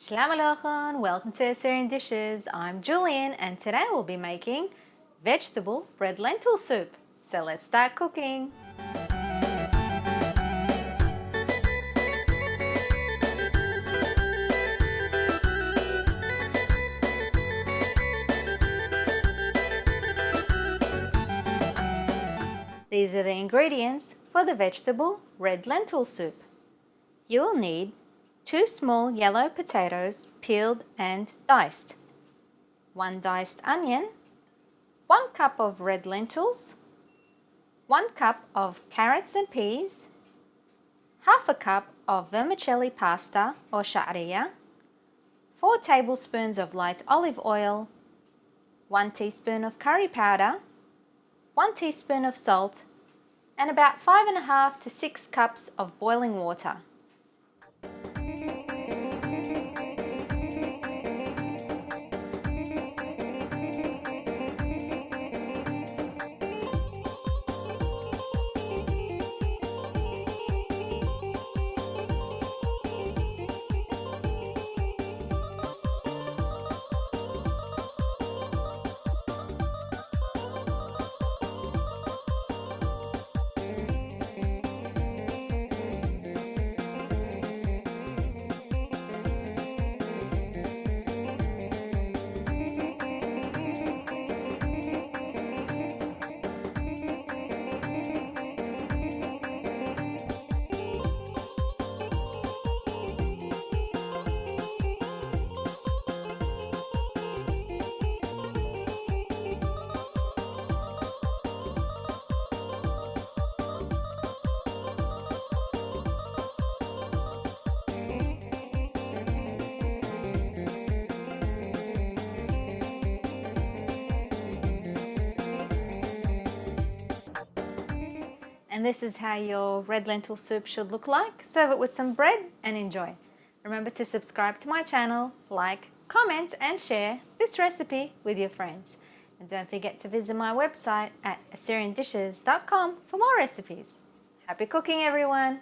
Shalom Aleichem, welcome to Assyrian Dishes. I'm Julian and today we'll be making vegetable red lentil soup. So let's start cooking. These are the ingredients for the vegetable red lentil soup. You will need 2 small yellow potatoes peeled and diced, 1 diced onion, 1 cup of red lentils, 1 cup of carrots and peas, half a cup of vermicelli pasta or sha'riya, 4 tablespoons of light olive oil, 1 teaspoon of curry powder, 1 teaspoon of salt, and about 5.5 to 6 cups of boiling water. And this is how your red lentil soup should look like. Serve it with some bread and enjoy. Remember to subscribe to my channel, like, comment and share this recipe with your friends. And don't forget to visit my website at assyriandishes.com for more recipes. Happy cooking everyone!